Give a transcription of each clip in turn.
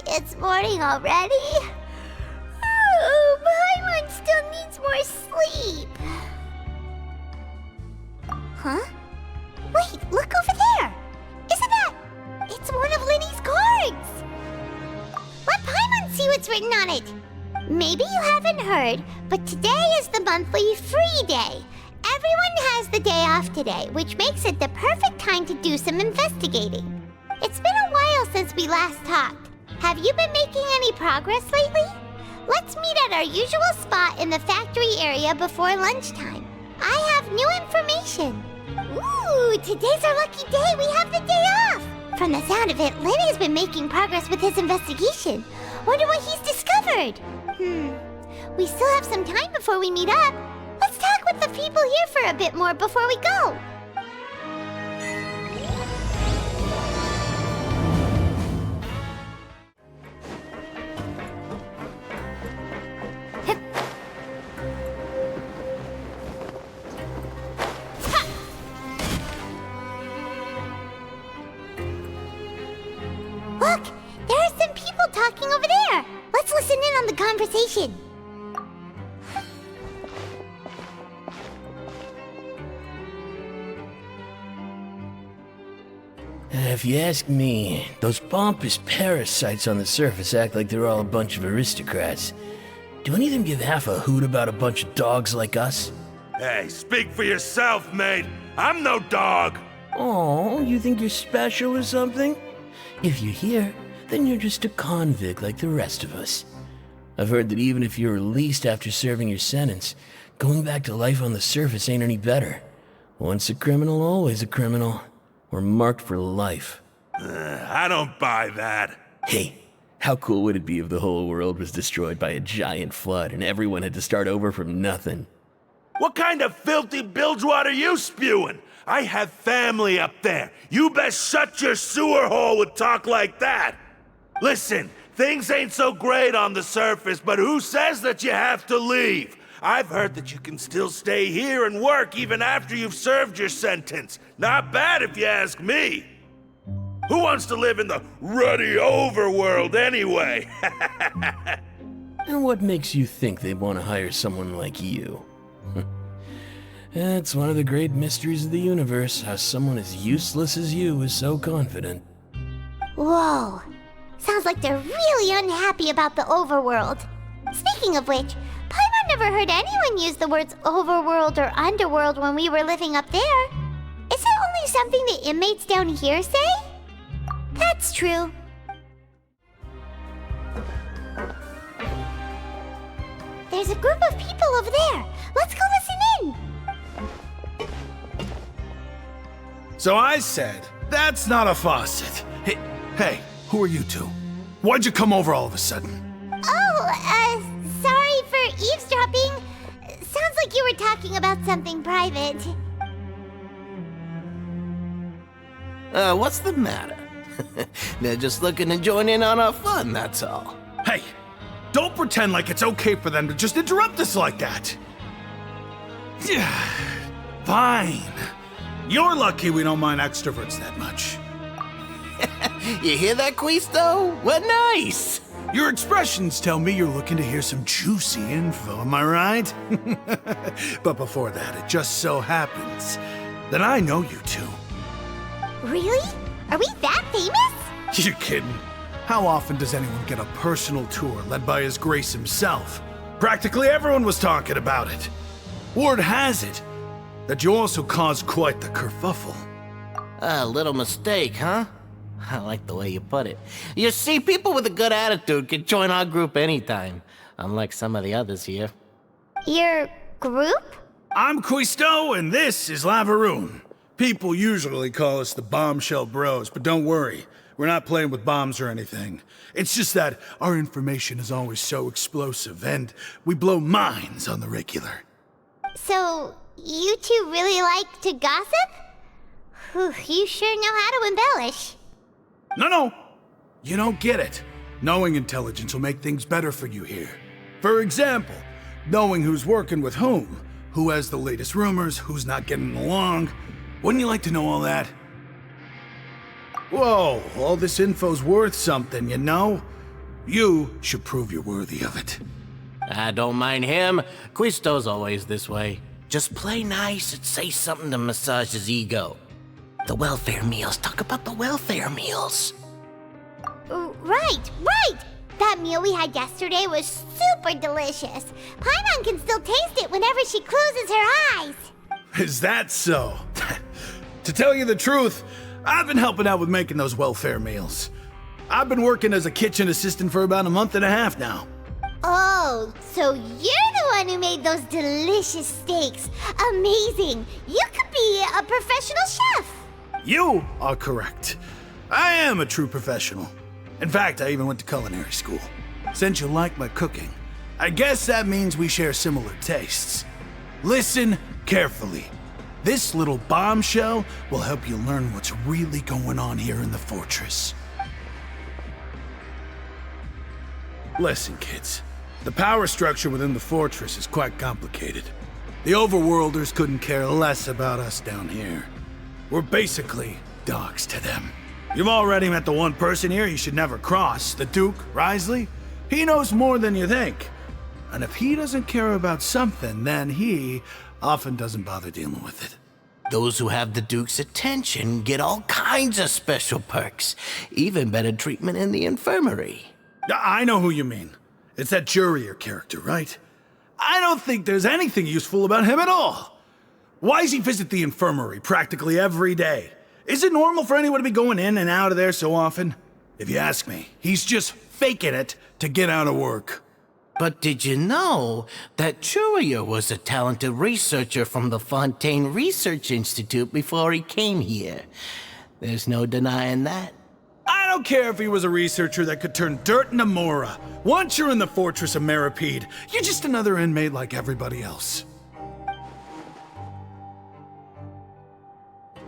It's morning already? Oh, Paimon still needs more sleep. Huh? Wait, look over there! Isn't that... It's one of Linny's cards! Let Paimon see what's written on it. Maybe you haven't heard, but today is the monthly free day. Everyone has the day off today, which makes it the perfect time to do some investigating. It's been a while since we last talked. Have you been making any progress lately? Let's meet at our usual spot in the factory area before lunchtime. I have new information. Ooh, today's our lucky day. We have the day off. From the sound of it, Lenny's been making progress with his investigation. Wonder what he's discovered. We still have some time before we meet up. Let's talk with the people here for a bit more before we go. Look, there are some people talking over there. Let's listen in on the conversation. If you ask me, those pompous parasites on the surface act like they're all a bunch of aristocrats. Do any of them give half a hoot about a bunch of dogs like us? Hey, speak for yourself, mate. I'm no dog. Oh, you think you're special or something? If you're here, then you're just a convict like the rest of us. I've heard that even if you're released after serving your sentence, going back to life on the surface ain't any better. Once a criminal, always a criminal. We're marked for life. I don't buy that. Hey, how cool would it be if the whole world was destroyed by a giant flood and everyone had to start over from nothing? What kind of filthy bilgewater are you spewing? I have family up there. You best shut your sewer hole with talk like that. Listen, things ain't so great on the surface, but who says that you have to leave? I've heard that you can still stay here and work even after you've served your sentence. Not bad if you ask me. Who wants to live in the ruddy overworld anyway? And what makes you think they want to hire someone like you? It's one of the great mysteries of the universe, how someone as useless as you is so confident. Whoa. Sounds like they're really unhappy about the overworld. Speaking of which, Paimon never heard anyone use the words overworld or underworld when we were living up there. Is it only something the inmates down here say? That's true. There's a group of people over there. Let's go listen in. So I said, that's not a faucet. Hey, who are you two? Why'd you come over all of a sudden? Oh, sorry for eavesdropping. Sounds like you were talking about something private. What's the matter? They're just looking to join in on our fun, that's all. Hey, don't pretend like it's okay for them to just interrupt us like that. Fine. You're lucky we don't mind extroverts that much. You hear that, Quisto? We're nice! Your expressions tell me you're looking to hear some juicy info, am I right? But before that, it just so happens that I know you two. Really? Are we that famous? You're kidding. How often does anyone get a personal tour led by His Grace himself? Practically everyone was talking about it. Word has it that you also caused quite the kerfuffle. A little mistake, huh? I like the way you put it. You see, people with a good attitude can join our group anytime, unlike some of the others here. Your group? I'm Quisto, and this is Lavaroon. People usually call us the Bombshell Bros, but don't worry. We're not playing with bombs or anything. It's just that our information is always so explosive, and we blow minds on the regular. So, you two really like to gossip? Whew, you sure know how to embellish. No. You don't get it. Knowing intelligence will make things better for you here. For example, knowing who's working with whom, who has the latest rumors, who's not getting along. Wouldn't you like to know all that? Whoa, all this info's worth something, you know? You should prove you're worthy of it. I don't mind him. Quisto's always this way. Just play nice and say something to massage his ego. The welfare meals. Talk about the welfare meals. Right. That meal we had yesterday was super delicious. Paimon can still taste it whenever she closes her eyes. Is that so? To tell you the truth, I've been helping out with making those welfare meals. I've been working as a kitchen assistant for about a month and a half now. Oh, so you're the one who made those delicious steaks. Amazing. You could be a professional chef. You are correct. I am a true professional. In fact, I even went to culinary school. Since you like my cooking, I guess that means we share similar tastes. Listen carefully. This little bombshell will help you learn what's really going on here in the fortress. Listen, kids. The power structure within the fortress is quite complicated. The overworlders couldn't care less about us down here. We're basically dogs to them. You've already met the one person here you should never cross, the Duke, Risley. He knows more than you think. And if he doesn't care about something, then he often doesn't bother dealing with it. Those who have the Duke's attention get all kinds of special perks. Even better treatment in the infirmary. I know who you mean. It's that Jurier character, right? I don't think there's anything useful about him at all. Why does he visit the infirmary practically every day? Is it normal for anyone to be going in and out of there so often? If you ask me, he's just faking it to get out of work. But did you know that Jurier was a talented researcher from the Fontaine Research Institute before he came here? There's no denying that. I don't care if he was a researcher that could turn dirt into Mora. Once you're in the fortress of Meripede, you're just another inmate like everybody else.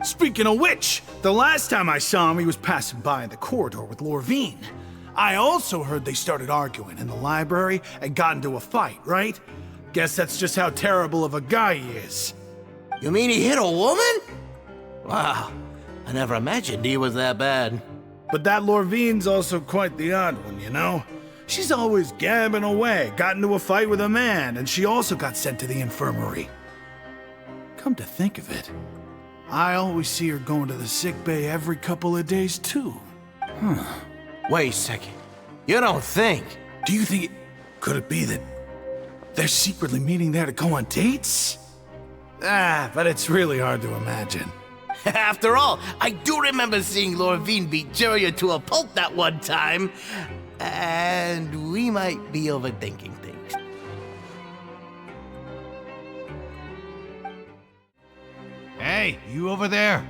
Speaking of which, the last time I saw him, he was passing by in the corridor with Lorvine. I also heard they started arguing in the library and got into a fight, right? Guess that's just how terrible of a guy he is. You mean he hit a woman? Wow, I never imagined he was that bad. But that Lorvine's also quite the odd one, you know? She's always gabbing away, got into a fight with a man, and she also got sent to the infirmary. Come to think of it, I always see her going to the sick bay every couple of days, too. Wait a second. You don't think? Do you think could it be that they're secretly meeting there to go on dates? But it's really hard to imagine. After all, I do remember seeing Lorvine beat Jurier to a pulp that one time. And we might be overthinking things. Hey, you over there?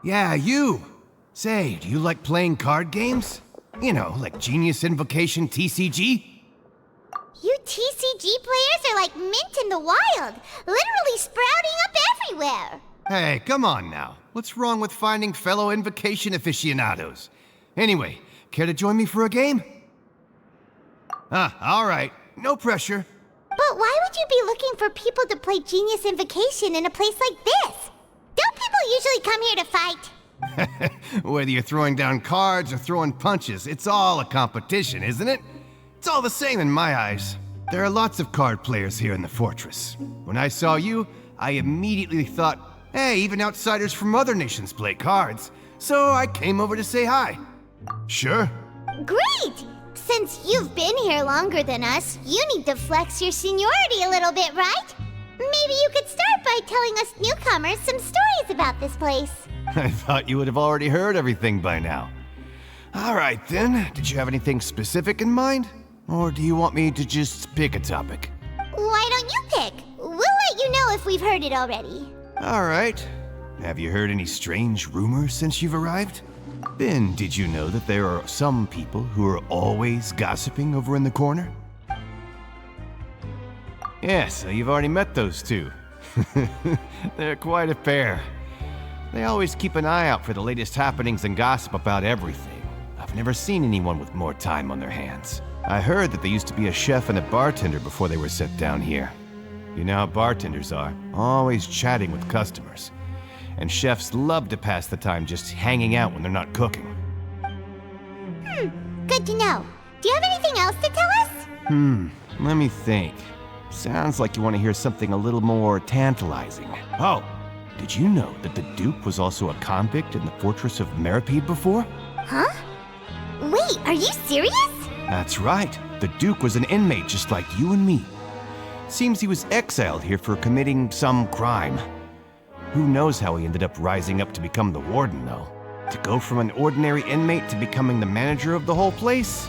Yeah, you. Say, do you like playing card games? You know, like Genius Invocation TCG? You TCG players are like mint in the wild, literally sprouting up everywhere. Hey, come on now. What's wrong with finding fellow Invocation aficionados? Anyway, care to join me for a game? All right. No pressure. But why would you be looking for people to play Genius Invocation in a place like this? Don't people usually come here to fight? Whether you're throwing down cards or throwing punches, it's all a competition, isn't it? It's all the same in my eyes. There are lots of card players here in the fortress. When I saw you, I immediately thought, hey, even outsiders from other nations play cards. So I came over to say hi. Sure. Great! Since you've been here longer than us, you need to flex your seniority a little bit, right? Maybe you could start by telling us newcomers some stories about this place. I thought you would have already heard everything by now. All right then, did you have anything specific in mind? Or do you want me to just pick a topic? Why don't you pick? We'll let you know if we've heard it already. All right. Have you heard any strange rumors since you've arrived? Ben, did you know that there are some people who are always gossiping over in the corner? Yeah, so you've already met those two. They're quite a pair. They always keep an eye out for the latest happenings and gossip about everything. I've never seen anyone with more time on their hands. I heard that they used to be a chef and a bartender before they were sent down here. You know how bartenders are, always chatting with customers. and chefs love to pass the time just hanging out when they're not cooking. Good to know. Do you have anything else to tell us? Let me think. Sounds like you want to hear something a little more tantalizing. Oh, did you know that the Duke was also a convict in the fortress of Meripede before? Huh? Wait, are you serious? That's right. The Duke was an inmate just like you and me. Seems he was exiled here for committing some crime. Who knows how he ended up rising up to become the warden, though? To go from an ordinary inmate to becoming the manager of the whole place?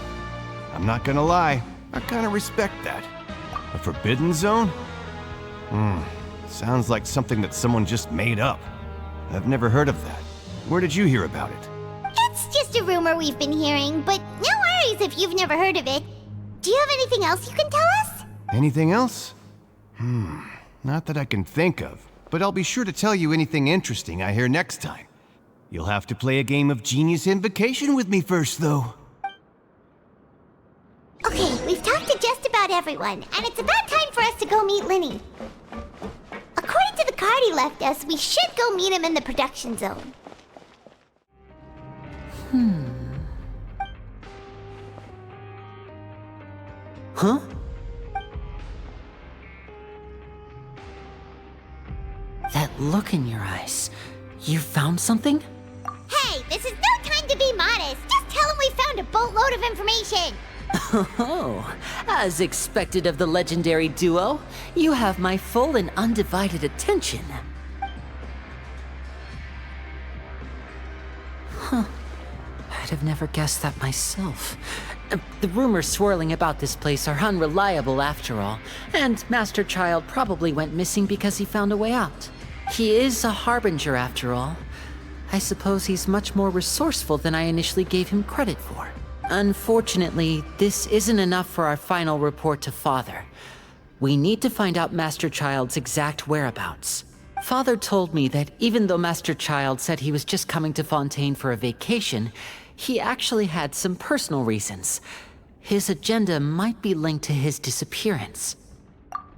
I'm not gonna lie, I kinda respect that. A forbidden zone? Sounds like something that someone just made up. I've never heard of that. Where did you hear about it? It's just a rumor we've been hearing, but no worries if you've never heard of it. Do you have anything else you can tell us? Anything else? Not that I can think of, but I'll be sure to tell you anything interesting I hear next time. You'll have to play a game of Genius Invocation with me first, though. Okay, we've talked to just about everyone, and it's about time for us to go meet Linny. According to the card he left us, we should go meet him in the production zone. Huh? That look in your eyes. You found something? Hey, this is no time to be modest. Just tell him we found a boatload of information. Oh, as expected of the legendary duo, you have my full and undivided attention. Huh. I'd have never guessed that myself. The rumors swirling about this place are unreliable after all, and Master Child probably went missing because he found a way out. He is a harbinger after all. I suppose he's much more resourceful than I initially gave him credit for. Unfortunately, this isn't enough for our final report to Father. We need to find out Master Child's exact whereabouts. Father told me that even though Master Child said he was just coming to Fontaine for a vacation, he actually had some personal reasons. His agenda might be linked to his disappearance.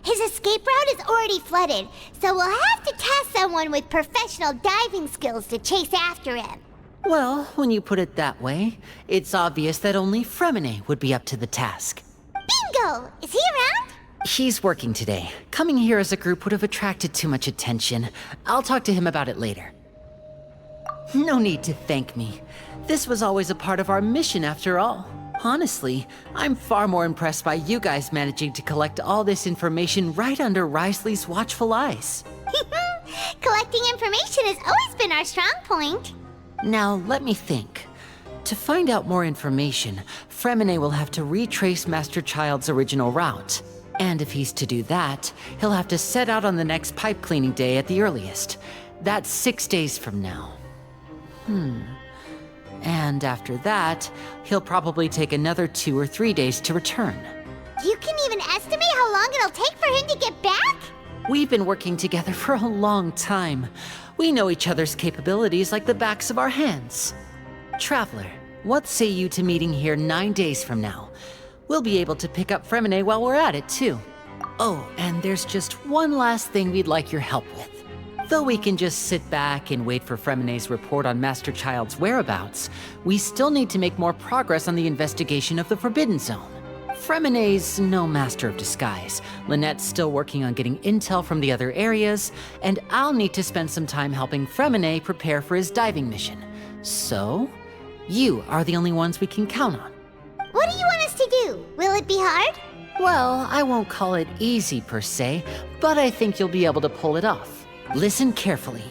His escape route is already flooded, so we'll have to task someone with professional diving skills to chase after him. Well, when you put it that way, it's obvious that only Fremine would be up to the task. Bingo! Is he around? He's working today. Coming here as a group would have attracted too much attention. I'll talk to him about it later. No need to thank me. This was always a part of our mission after all. Honestly, I'm far more impressed by you guys managing to collect all this information right under Risley's watchful eyes. Collecting information has always been our strong point. Now, let me think. To find out more information, Fremine will have to retrace Master Child's original route. And if he's to do that, he'll have to set out on the next pipe cleaning day at the earliest. That's 6 days from now. And after that, he'll probably take another 2 or 3 days to return. You can even estimate how long it'll take for him to get back? We've been working together for a long time. We know each other's capabilities like the backs of our hands. Traveler, what say you to meeting here 9 days from now? We'll be able to pick up Fremine while we're at it, too. Oh, and there's just one last thing we'd like your help with. Though we can just sit back and wait for Fremine's report on Master Child's whereabouts, we still need to make more progress on the investigation of the Forbidden Zone. Fremine's no master of disguise. Lynette's still working on getting intel from the other areas, and I'll need to spend some time helping Fremine prepare for his diving mission. So, you are the only ones we can count on. What do you want us to do? Will it be hard? Well, I won't call it easy per se, but I think you'll be able to pull it off. Listen carefully.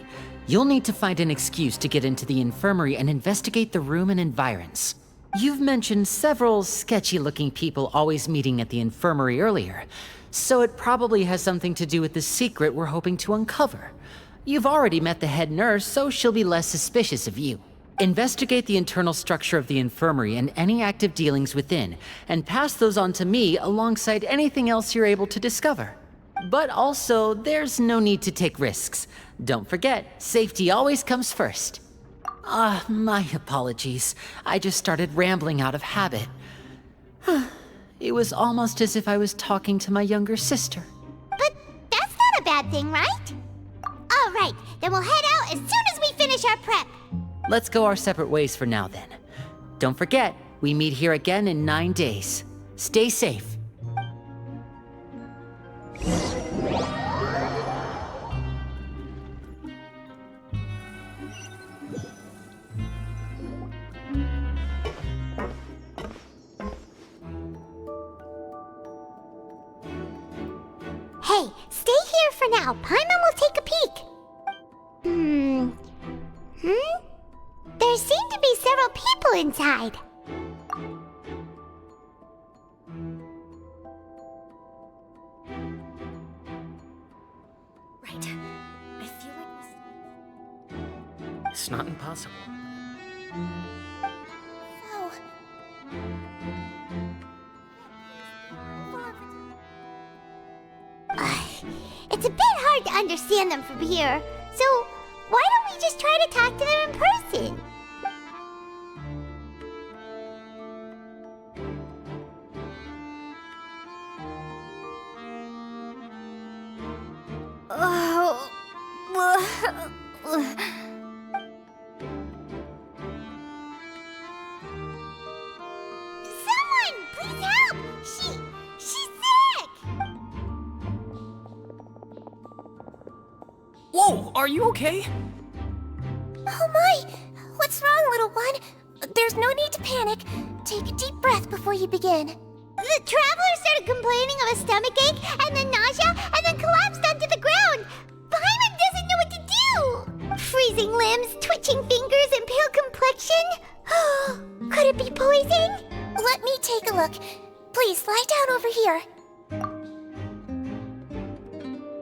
You'll need to find an excuse to get into the infirmary and investigate the room and environs. You've mentioned several sketchy-looking people always meeting at the infirmary earlier, so it probably has something to do with the secret we're hoping to uncover. You've already met the head nurse, so she'll be less suspicious of you. Investigate the internal structure of the infirmary and any active dealings within, and pass those on to me alongside anything else you're able to discover. But also, there's no need to take risks. Don't forget, safety always comes first. My apologies. I just started rambling out of habit. It was almost as if I was talking to my younger sister. But that's not a bad thing, right? All right, then we'll head out as soon as we finish our prep. Let's go our separate ways for now then. Don't forget, we meet here again in 9 days. Stay safe. Hey, stay here for now. Paimon will take a peek. There seem to be several people inside. Right. I feel like It's not impossible. Oh. It's a bit hard to understand them from here, so why don't we just try to talk to them in person? Someone, please help! She's sick! Whoa, are you okay? Oh my! What's wrong, little one? There's no need to panic. Take a deep breath before you begin. The traveler started complaining of a stomachache, and then nausea, and then collapsed onto the ground. Paimon doesn't know what to do! Freezing limbs, twitching fingers, and pale complexion? Could it be poison? Let me take a look. Please, lie down over here.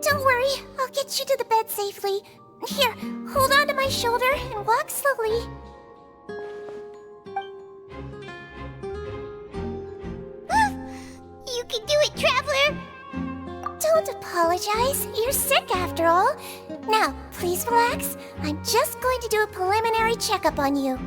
Don't worry, I'll get you to the bed safely. Here, hold on to my shoulder and walk slowly. You can do it, Traveler! Don't apologize. You're sick after all. Now, please relax. I'm just going to do a preliminary checkup on you.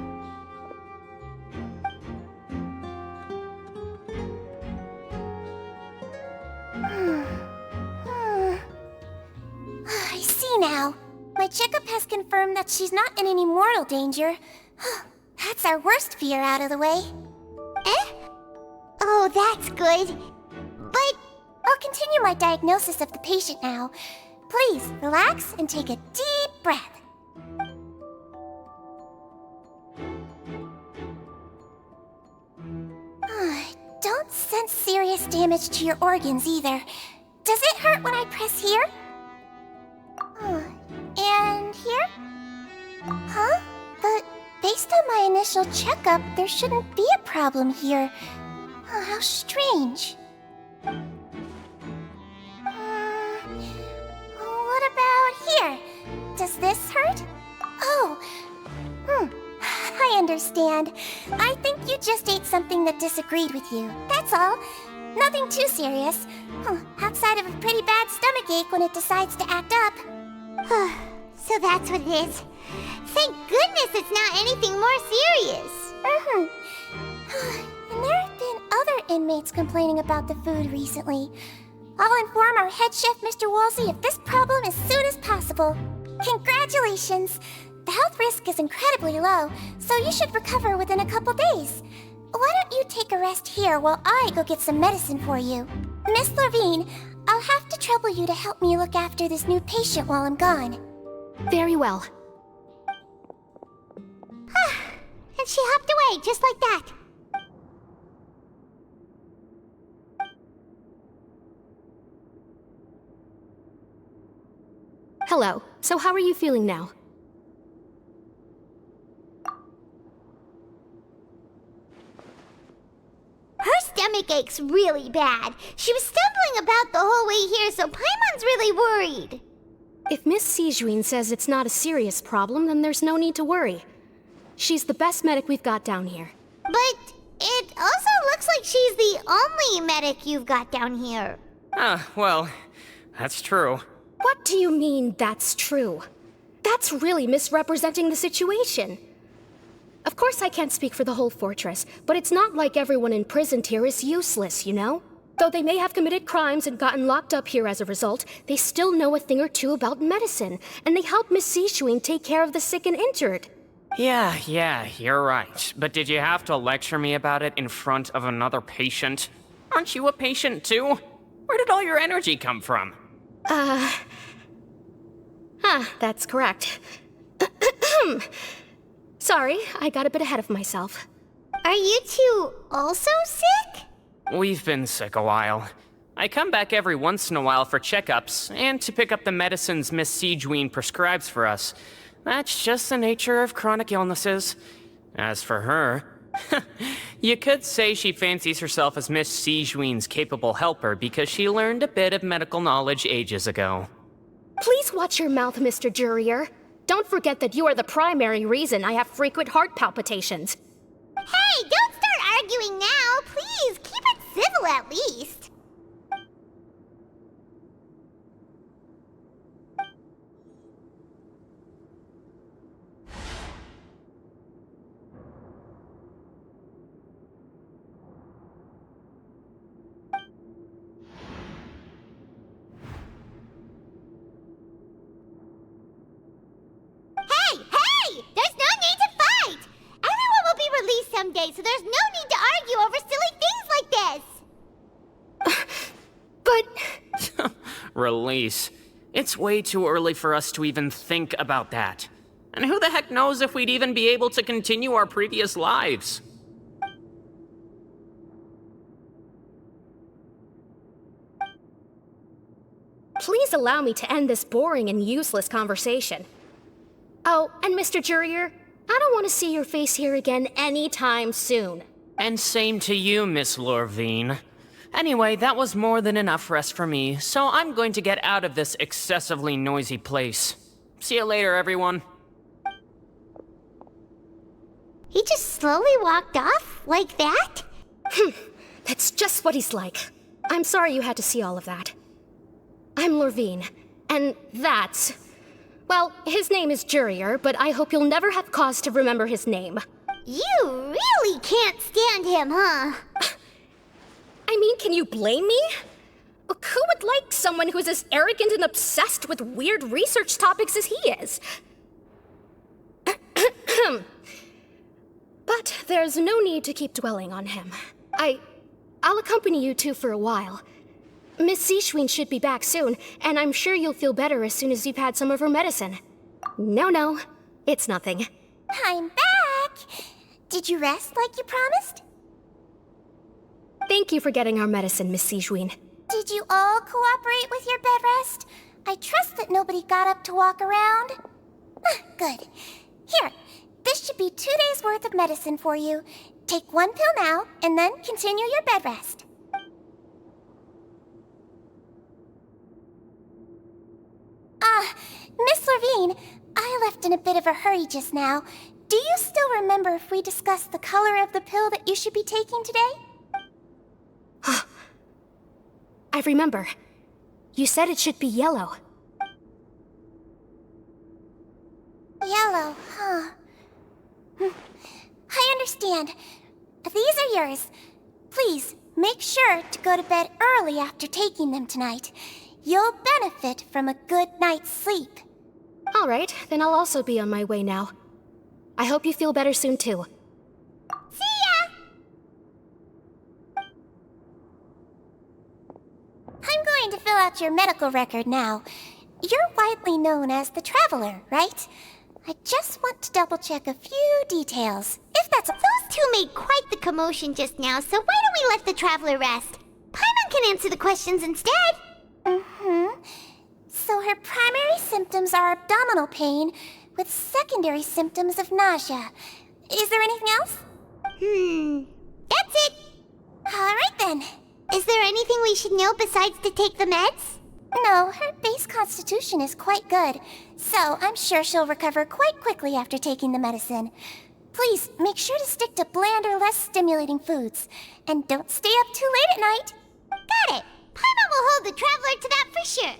I see now. My checkup has confirmed that she's not in any mortal danger. That's our worst fear out of the way. Eh? Oh, that's good. But I'll continue my diagnosis of the patient now. Please, relax and take a deep breath. Don't sense serious damage to your organs either. Does it hurt when I press here? And here? Huh? But based on my initial checkup, there shouldn't be a problem here. Oh, how strange. What about here? Does this hurt? Oh, I understand. I think you just ate something that disagreed with you. That's all. Nothing too serious. Outside of a pretty bad stomachache when it decides to act up. So that's what it is. Thank goodness it's not anything more serious. And there have been other inmates complaining about the food recently. I'll inform our head chef, Mr. Woolsey, of this problem as soon as possible. Congratulations! The health risk is incredibly low, so you should recover within a couple days. Why don't you take a rest here while I go get some medicine for you? Miss Levine, I'll have to trouble you to help me look after this new patient while I'm gone. Very well. And she hopped away just like that. Hello. So how are you feeling now? Her stomach ache's really bad. She was stumbling about the whole way here, so Paimon's really worried. If Miss Sijuin says it's not a serious problem, then there's no need to worry. She's the best medic we've got down here. But it also looks like she's the only medic you've got down here. Well, that's true. What do you mean, that's true? That's really misrepresenting the situation. Of course I can't speak for the whole fortress, but it's not like everyone imprisoned here is useless, you know? Though they may have committed crimes and gotten locked up here as a result, they still know a thing or two about medicine, and they help Miss Sishuin take care of the sick and injured. Yeah, you're right. But did you have to lecture me about it in front of another patient? Aren't you a patient too? Where did all your energy come from? That's correct. Sorry, I got a bit ahead of myself. Are you two also sick? We've been sick a while. I come back every once in a while for checkups, and to pick up the medicines Miss Sijween prescribes for us. That's just the nature of chronic illnesses. As for her, you could say she fancies herself as Miss Sijween's capable helper because she learned a bit of medical knowledge ages ago. Please watch your mouth, Mr. Jurier. Don't forget that you are the primary reason I have frequent heart palpitations. Hey, don't start arguing now. Please, keep it civil at least. Hey! There's no need to fight! Everyone will be released someday, so there's no need to argue over silly things like this! But... Release. It's way too early for us to even think about that. And who the heck knows if we'd even be able to continue our previous lives? Please allow me to end this boring and useless conversation. Oh, and Mr. Jurier, I don't want to see your face here again anytime soon. And same to you, Miss Lorvine. Anyway, that was more than enough rest for me, so I'm going to get out of this excessively noisy place. See you later, everyone. He just slowly walked off like that? That's just what he's like. I'm sorry you had to see all of that. I'm Lorvine, and that's... Well, his name is Jurier, but I hope you'll never have cause to remember his name. You really can't stand him, huh? I mean, can you blame me? Who would like someone who's as arrogant and obsessed with weird research topics as he is? But there's no need to keep dwelling on him. I'll accompany you two for a while. Miss Sishuin should be back soon, and I'm sure you'll feel better as soon as you've had some of her medicine. No, it's nothing. I'm back! Did you rest like you promised? Thank you for getting our medicine, Miss Sishuin. Did you all cooperate with your bed rest? I trust that nobody got up to walk around. Good. Here, this should be 2 days' worth of medicine for you. Take 1 pill now, and then continue your bed rest. Miss Lorvine, I left in a bit of a hurry just now. Do you still remember if we discussed the color of the pill that you should be taking today? I remember. You said it should be yellow. Yellow, huh? I understand. These are yours. Please, make sure to go to bed early after taking them tonight. You'll benefit from a good night's sleep. All right, then I'll also be on my way now. I hope you feel better soon, too. See ya! I'm going to fill out your medical record now. You're widely known as the Traveler, right? I just want to double-check a few details. If that's... Those two made quite the commotion just now, so why don't we let the Traveler rest? Paimon can answer the questions instead. So her primary symptoms are abdominal pain, with secondary symptoms of nausea. Is there anything else? That's it. All right then. Is there anything we should know besides to take the meds? No, her base constitution is quite good, so I'm sure she'll recover quite quickly after taking the medicine. Please, make sure to stick to bland or less stimulating foods, and don't stay up too late at night. Got it. Paimon will hold the Traveler to that for sure.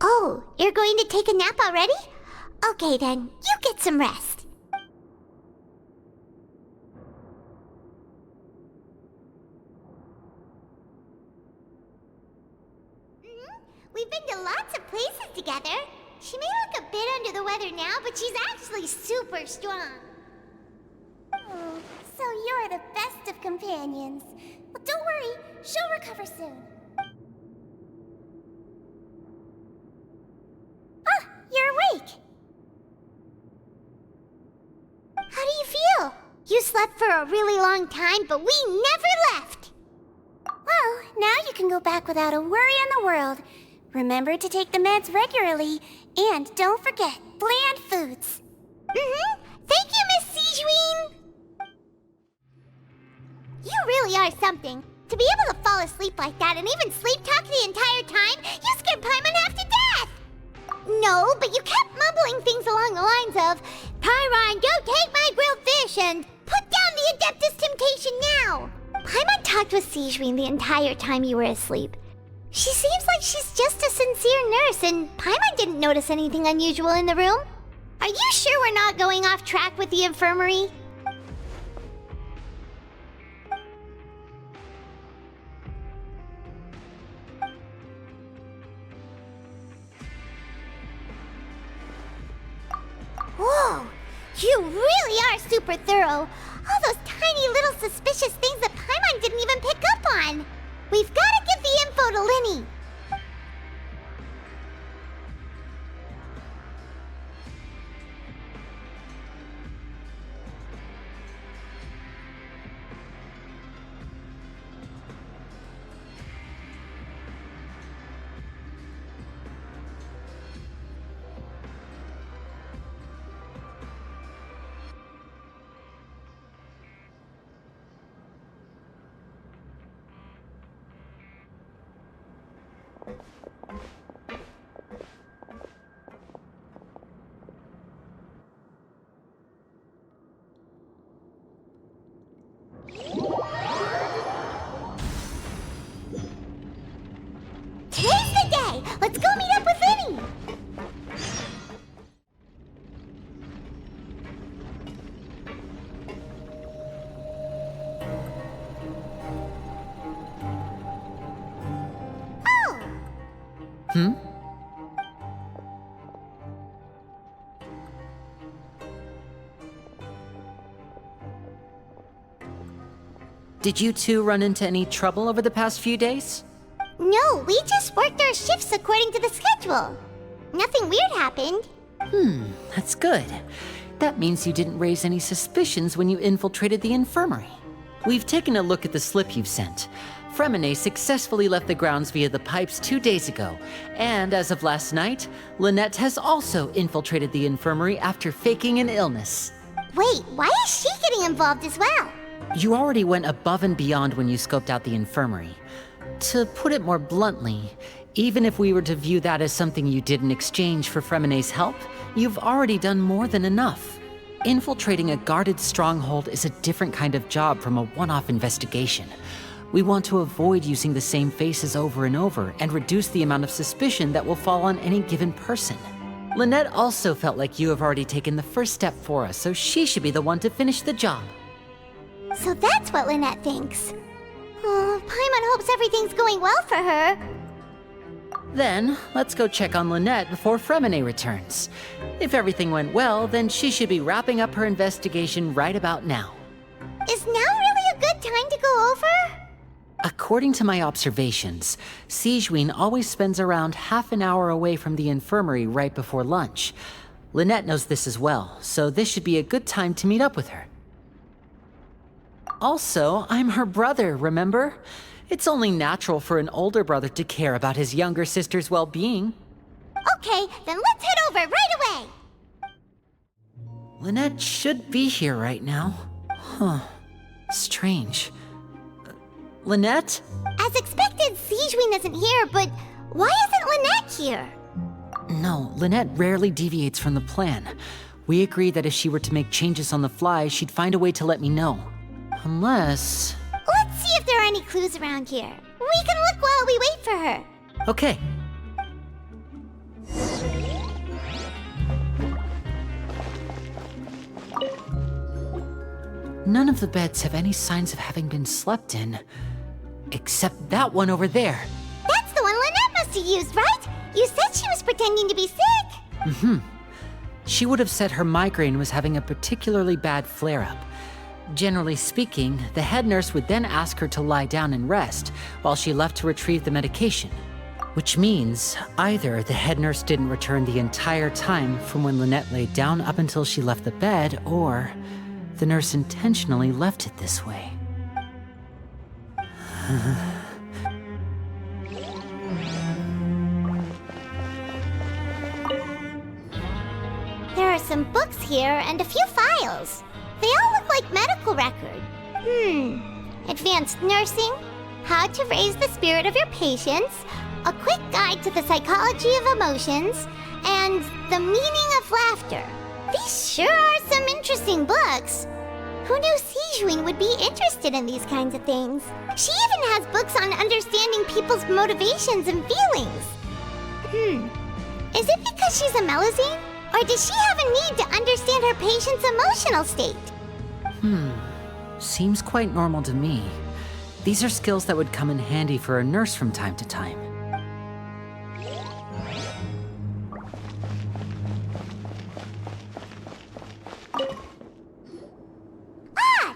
Oh, you're going to take a nap already? Okay then, you get some rest. together. She may look a bit under the weather now, but she's actually super strong. Oh, so you're the best of companions. Well, don't worry, she'll recover soon. Ah, you're awake. How do you feel? You slept for a really long time, but we never left. Well, now you can go back without a worry in the world. Remember to take the meds regularly, and don't forget, bland foods. Thank you, Miss Sijuin! You really are something. To be able to fall asleep like that and even sleep talk the entire time, you scared Paimon half to death! No, but you kept mumbling things along the lines of, Pyron, go take my grilled fish and put down the Adeptus Temptation now! Paimon talked with Sijuin the entire time you were asleep. She seems like she's just a sincere nurse, and Paimon didn't notice anything unusual in the room. Are you sure we're not going off track with the infirmary? Whoa! You really are super thorough! All those tiny little suspicious things that Paimon didn't even pick up on! We've gotta give the info to Linny! Today's the day! Let's go meet up with Linny! Oh! Did you two run into any trouble over the past few days? No, we just worked our shifts according to the schedule. Nothing weird happened. That's good. That means you didn't raise any suspicions when you infiltrated the infirmary. We've taken a look at the slip you've sent. Fremine successfully left the grounds via the pipes 2 days ago, and as of last night, Lynette has also infiltrated the infirmary after faking an illness. Wait, why is she getting involved as well? You already went above and beyond when you scoped out the infirmary. To put it more bluntly, even if we were to view that as something you did in exchange for Fremine's help, you've already done more than enough. Infiltrating a guarded stronghold is a different kind of job from a one-off investigation. We want to avoid using the same faces over and over and reduce the amount of suspicion that will fall on any given person. Lynette also felt like you have already taken the first step for us, so she should be the one to finish the job. So that's what Lynette thinks. Oh, Paimon hopes everything's going well for her. Then, let's go check on Lynette before Fremine returns. If everything went well, then she should be wrapping up her investigation right about now. Is now really a good time to go over? According to my observations, Sijuin always spends around half an hour away from the infirmary right before lunch. Lynette knows this as well, so this should be a good time to meet up with her. Also, I'm her brother, remember? It's only natural for an older brother to care about his younger sister's well-being. Okay, then let's head over right away! Lynette should be here right now. Huh. Strange. Lynette? As expected, Sijuin isn't here, but why isn't Lynette here? No, Lynette rarely deviates from the plan. We agreed that if she were to make changes on the fly, she'd find a way to let me know. Unless... Let's see if there are any clues around here. We can look while we wait for her. Okay. None of the beds have any signs of having been slept in. Except that one over there. That's the one Lynette must have used, right? You said she was pretending to be sick. She would have said her migraine was having a particularly bad flare-up. Generally speaking, the head nurse would then ask her to lie down and rest while she left to retrieve the medication. Which means either the head nurse didn't return the entire time from when Lynette laid down up until she left the bed, or the nurse intentionally left it this way. There are some books here and a few files. They all look like medical record. Advanced nursing, how to raise the spirit of your patients, a quick guide to the psychology of emotions, and the meaning of laughter. These sure are some interesting books. Who knew Sijuin would be interested in these kinds of things? She even has books on understanding people's motivations and feelings. Is it because she's a Melusine? Or does she have a need to understand her patient's emotional state? Seems quite normal to me. These are skills that would come in handy for a nurse from time to time.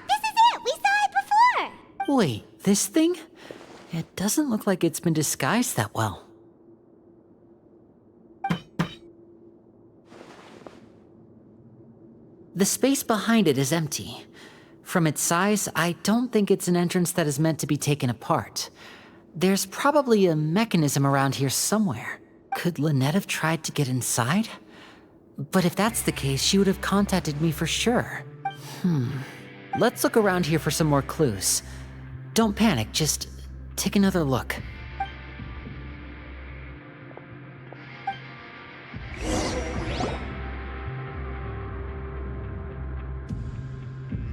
This is it! We saw it before! Wait, this thing? It doesn't look like it's been disguised that well. The space behind it is empty. From its size, I don't think it's an entrance that is meant to be taken apart. There's probably a mechanism around here somewhere. Could Lynette have tried to get inside? But if that's the case, she would have contacted me for sure. Let's look around here for some more clues. Don't panic, just take another look.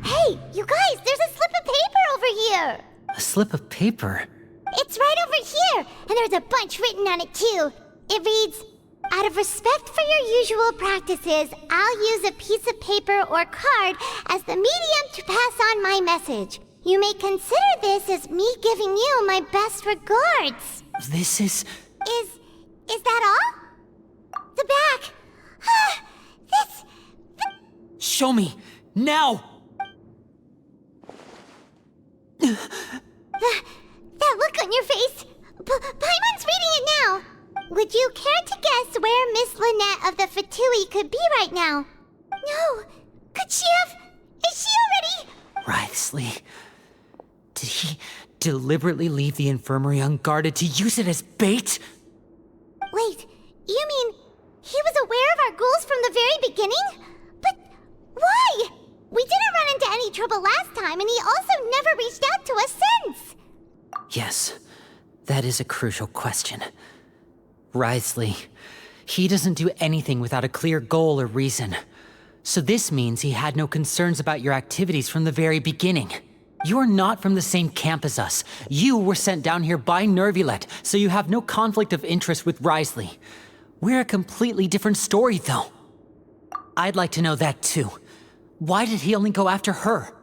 Hey, you guys, there's a slip of paper over here! A slip of paper? It's right over here, and there's a bunch written on it too. It reads, out of respect for your usual practices, I'll use a piece of paper or card as the medium to pass on my message. You may consider this as me giving you my best regards. This is... Is that all? The back. This... Show me! Now! That look on your face. Paimon's reading it now. Would you care to guess where Miss Lynette of the Fatui could be right now? No. Could she have... Is she already... Writhsley. Did he deliberately leave the infirmary unguarded to use it as bait? Wait, you mean he was aware of our goals from the very beginning? But why? We didn't run into any trouble last time, and he also never reached out to us since. Yes, that is a crucial question. Writhsley, he doesn't do anything without a clear goal or reason. So this means he had no concerns about your activities from the very beginning. You're not from the same camp as us. You were sent down here by Nervulet, so you have no conflict of interest with Writhsley. We're a completely different story, though. I'd like to know that, too. Why did he only go after her?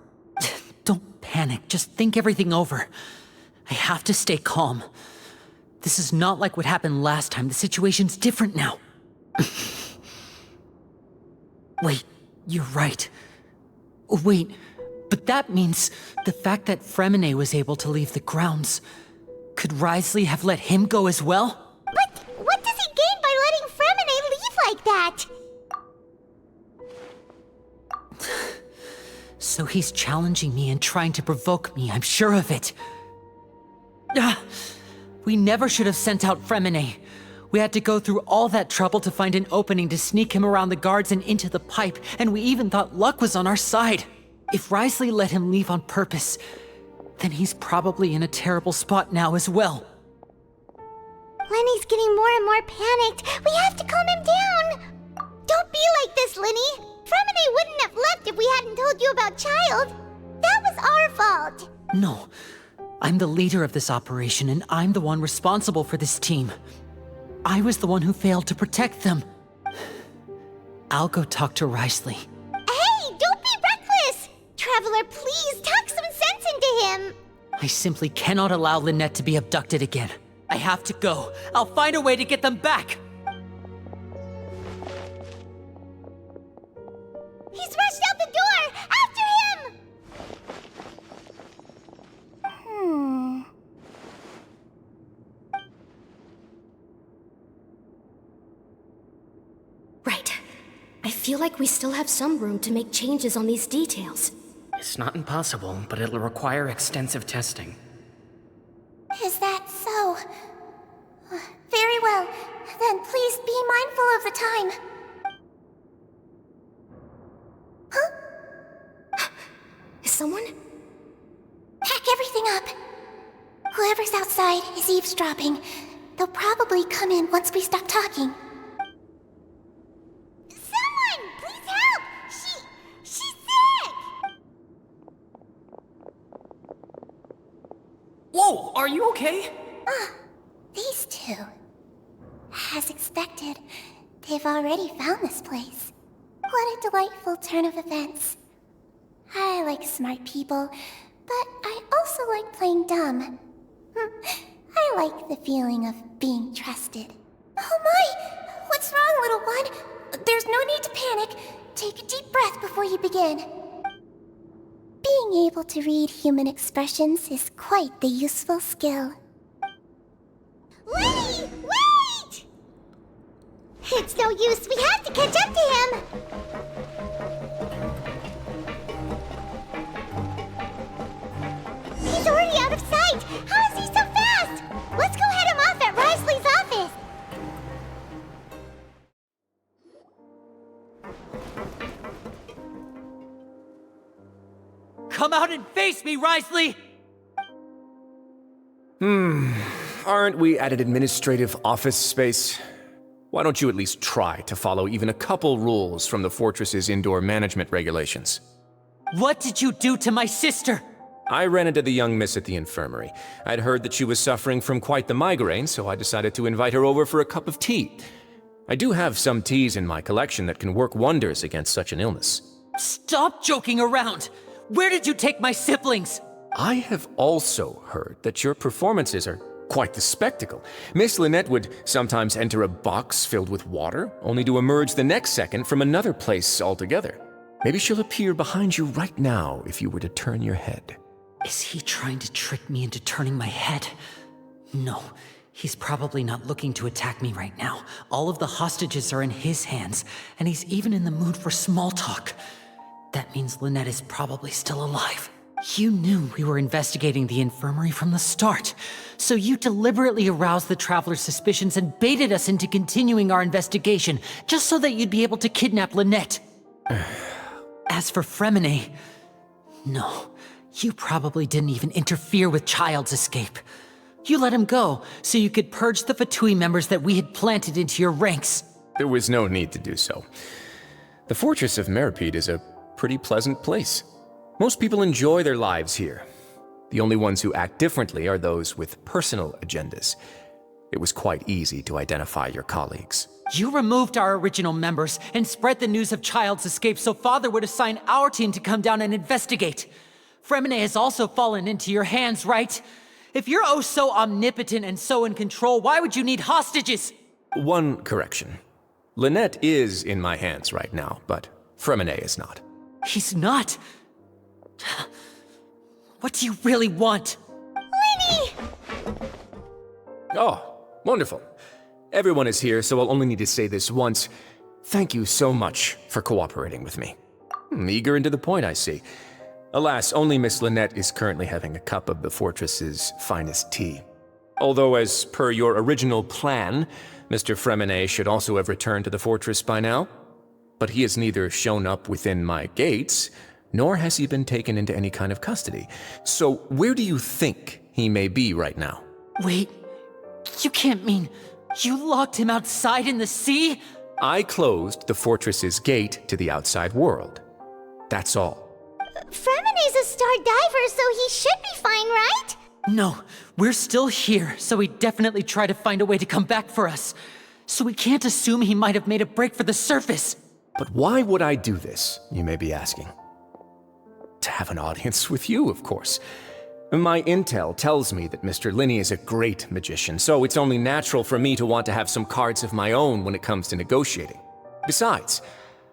Don't panic, just think everything over. I have to stay calm. This is not like what happened last time. The situation's different now. Wait, you're right. Wait, but that means the fact that Fremine was able to leave the grounds. Could Writhsley have let him go as well? But what does he gain by letting Fremine leave like that? So he's challenging me and trying to provoke me, I'm sure of it. We never should have sent out Fremine. We had to go through all that trouble to find an opening to sneak him around the guards and into the pipe, and we even thought luck was on our side. If Writhsley let him leave on purpose, then he's probably in a terrible spot now as well. Lenny's getting more and more panicked. We have to calm him down. Don't be like this, Lenny. Fremine wouldn't have left if we hadn't told you about Child. That was our fault. No, I'm the leader of this operation, and I'm the one responsible for this team. I was the one who failed to protect them. I'll go talk to Writhsley. Hey, don't be reckless! Traveler, please talk some sense into him. I simply cannot allow Lynette to be abducted again. I have to go. I'll find a way to get them back. He's rushed out the door! After him! Right. I feel like we still have some room to make changes on these details. It's not impossible, but it'll require extensive testing. Is that so? Very well. Then please be mindful of the time. Huh? Is someone? Pack everything up. Whoever's outside is eavesdropping. They'll probably come in once we stop talking. Someone! Please help! She's sick! Whoa, are you okay? These two. As expected, they've already found this place. What a delightful turn of events. I like smart people, but I also like playing dumb. I like the feeling of being trusted. Oh my! What's wrong, little one? There's no need to panic. Take a deep breath before you begin. Being able to read human expressions is quite the useful skill. Lenny! Wait! It's no use. We have to catch up to him. He's already out of sight. How is he so fast? Let's go head him off at Risley's office. Come out and face me, Risley! Aren't we at an administrative office space? Why don't you at least try to follow even a couple rules from the fortress's indoor management regulations? What did you do to my sister? I ran into the young miss at the infirmary. I'd heard that she was suffering from quite the migraine, so I decided to invite her over for a cup of tea. I do have some teas in my collection that can work wonders against such an illness. Stop joking around! Where did you take my siblings? I have also heard that your performances are quite the spectacle. Miss Lynette would sometimes enter a box filled with water, only to emerge the next second from another place altogether. Maybe she'll appear behind you right now if you were to turn your head. Is he trying to trick me into turning my head? No, he's probably not looking to attack me right now. All of the hostages are in his hands, and he's even in the mood for small talk. That means Lynette is probably still alive. You knew we were investigating the infirmary from the start, so you deliberately aroused the traveler's suspicions and baited us into continuing our investigation, just so that you'd be able to kidnap Lynette. As for Fremine, no, you probably didn't even interfere with Child's escape. You let him go, so you could purge the Fatui members that we had planted into your ranks. There was no need to do so. The fortress of Meripede is a pretty pleasant place. Most people enjoy their lives here. The only ones who act differently are those with personal agendas. It was quite easy to identify your colleagues. You removed our original members and spread the news of Child's escape so Father would assign our team to come down and investigate. Fremine has also fallen into your hands, right? If you're oh so omnipotent and so in control, why would you need hostages? One correction. Lynette is in my hands right now, but Fremine is not. He's not. What do you really want? Lenny! Oh, wonderful. Everyone is here, so I'll only need to say this once. Thank you so much for cooperating with me. Eager and to the point, I see. Alas, only Miss Lynette is currently having a cup of the fortress's finest tea. Although, as per your original plan, Mr. Fremine should also have returned to the fortress by now. But he has neither shown up within my gates, nor has he been taken into any kind of custody. So where do you think he may be right now? Wait, you can't mean you locked him outside in the sea? I closed the fortress's gate to the outside world. That's all. Fremine's a star diver, so he should be fine, right? No, we're still here, so he'd definitely try to find a way to come back for us. So we can't assume he might have made a break for the surface. But why would I do this, you may be asking? To have an audience with you, of course. My intel tells me that Mr. Linney is a great magician, so it's only natural for me to want to have some cards of my own when it comes to negotiating. Besides,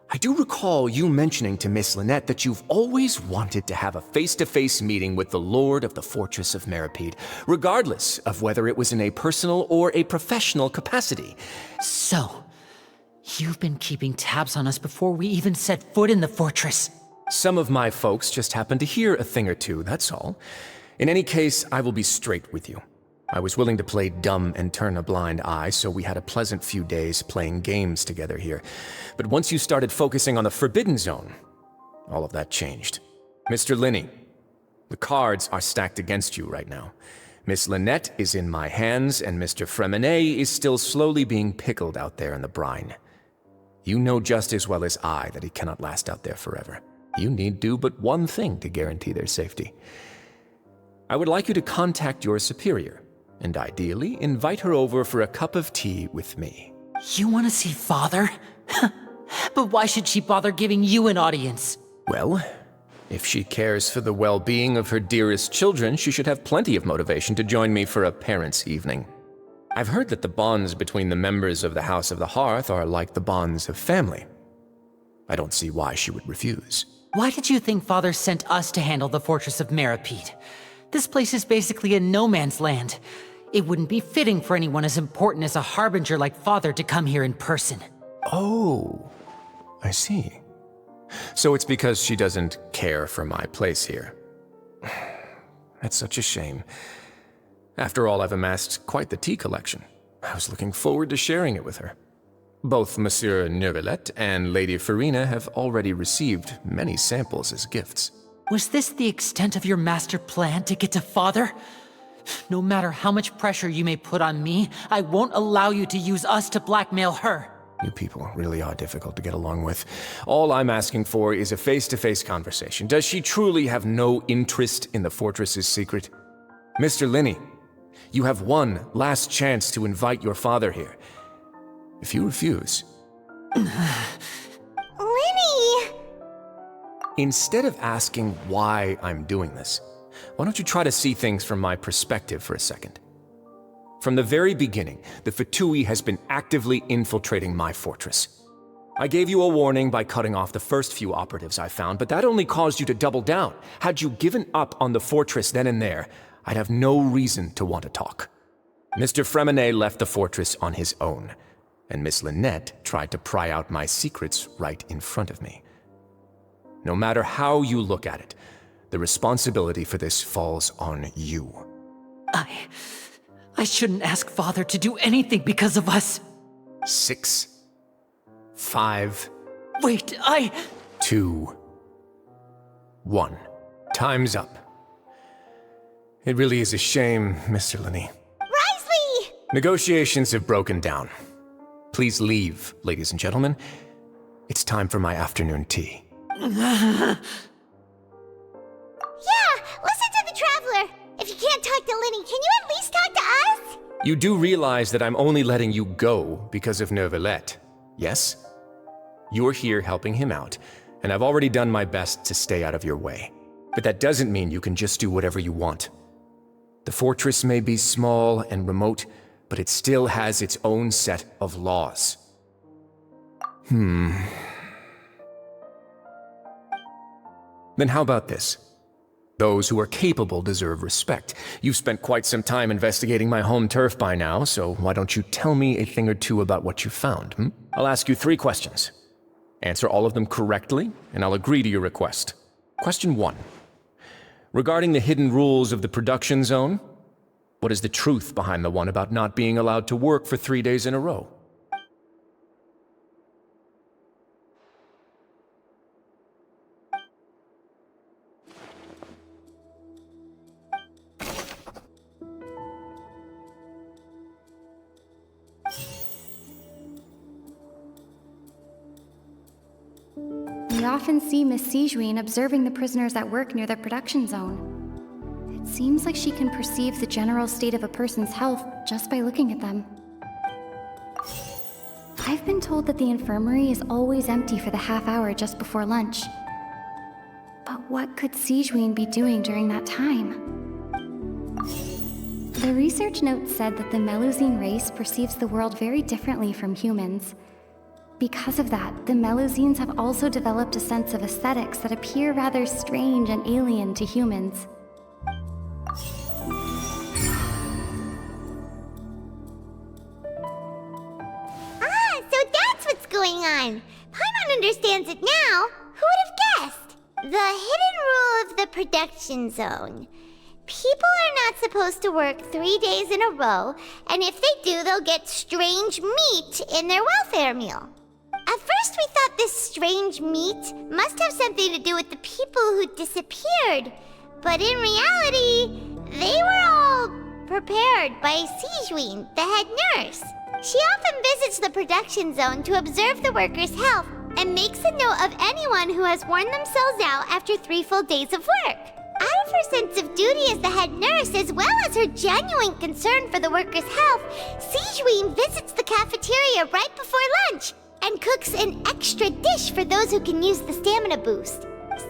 I do recall you mentioning to Miss Lynette that you've always wanted to have a face-to-face meeting with the Lord of the Fortress of Meripede, regardless of whether it was in a personal or a professional capacity. So, you've been keeping tabs on us before we even set foot in the fortress. Some of my folks just happened to hear a thing or two, that's all. In any case, I will be straight with you. I was willing to play dumb and turn a blind eye, so we had a pleasant few days playing games together here. But once you started focusing on the Forbidden Zone, all of that changed. Mr. Linney, the cards are stacked against you right now. Miss Lynette is in my hands, and Mr. Fremenet is still slowly being pickled out there in the brine. You know just as well as I that he cannot last out there forever. You need do but one thing to guarantee their safety. I would like you to contact your superior, and ideally invite her over for a cup of tea with me. You want to see Father? But why should she bother giving you an audience? Well, if she cares for the well-being of her dearest children, she should have plenty of motivation to join me for a parents' evening. I've heard that the bonds between the members of the House of the Hearth are like the bonds of family. I don't see why she would refuse. Why did you think Father sent us to handle the Fortress of Meripede? This place is basically a no-man's land. It wouldn't be fitting for anyone as important as a harbinger like Father to come here in person. Oh, I see. So it's because she doesn't care for my place here. That's such a shame. After all, I've amassed quite the tea collection. I was looking forward to sharing it with her. Both Monsieur Neuvillette and Lady Farina have already received many samples as gifts. Was this the extent of your master plan to get to Father? No matter how much pressure you may put on me, I won't allow you to use us to blackmail her. You people really are difficult to get along with. All I'm asking for is a face-to-face conversation. Does she truly have no interest in the fortress's secret? Mr. Linney, you have one last chance to invite your father here. If you refuse... Linny! Instead of asking why I'm doing this, why don't you try to see things from my perspective for a second? From the very beginning, the Fatui has been actively infiltrating my fortress. I gave you a warning by cutting off the first few operatives I found, but that only caused you to double down. Had you given up on the fortress then and there, I'd have no reason to want to talk. Mr. Fremenet left the fortress on his own, and Miss Lynette tried to pry out my secrets right in front of me. No matter how you look at it, the responsibility for this falls on you. I shouldn't ask Father to do anything because of us. 6, 5... Wait, 2, 1. Time's up. It really is a shame, Mr. Linney. Risley! Negotiations have broken down. Please leave, ladies and gentlemen. It's time for my afternoon tea. Yeah, listen to the Traveler. If you can't talk to Linny, can you at least talk to us? You do realize that I'm only letting you go because of Neuvillette, yes? You're here helping him out, and I've already done my best to stay out of your way. But that doesn't mean you can just do whatever you want. The fortress may be small and remote, but it still has its own set of laws. Then how about this? Those who are capable deserve respect. You've spent quite some time investigating my home turf by now, so why don't you tell me a thing or two about what you found, I'll ask you 3 questions. Answer all of them correctly, and I'll agree to your request. Question 1. Regarding the hidden rules of the production zone, what is the truth behind the one about not being allowed to work for 3 days in a row? We often see Miss Sijuin observing the prisoners at work near the production zone. It seems like she can perceive the general state of a person's health just by looking at them. I've been told that the infirmary is always empty for the half hour just before lunch. But what could Sijuin be doing during that time? The research note said that the Melusine race perceives the world very differently from humans. Because of that, the Melusines have also developed a sense of aesthetics that appear rather strange and alien to humans. So that's what's going on. Paimon understands it now. Who would have guessed? The hidden rule of the production zone. People are not supposed to work 3 days in a row, and if they do, they'll get strange meat in their welfare meal. At first, we thought this strange meat must have something to do with the people who disappeared, but in reality, they were all prepared by Sijween, the head nurse. She often visits the production zone to observe the workers' health and makes a note of anyone who has worn themselves out after 3 full days of work. Out of her sense of duty as the head nurse, as well as her genuine concern for the workers' health, Sijween visits the cafeteria right before lunch and cooks an extra dish for those who can use the stamina boost.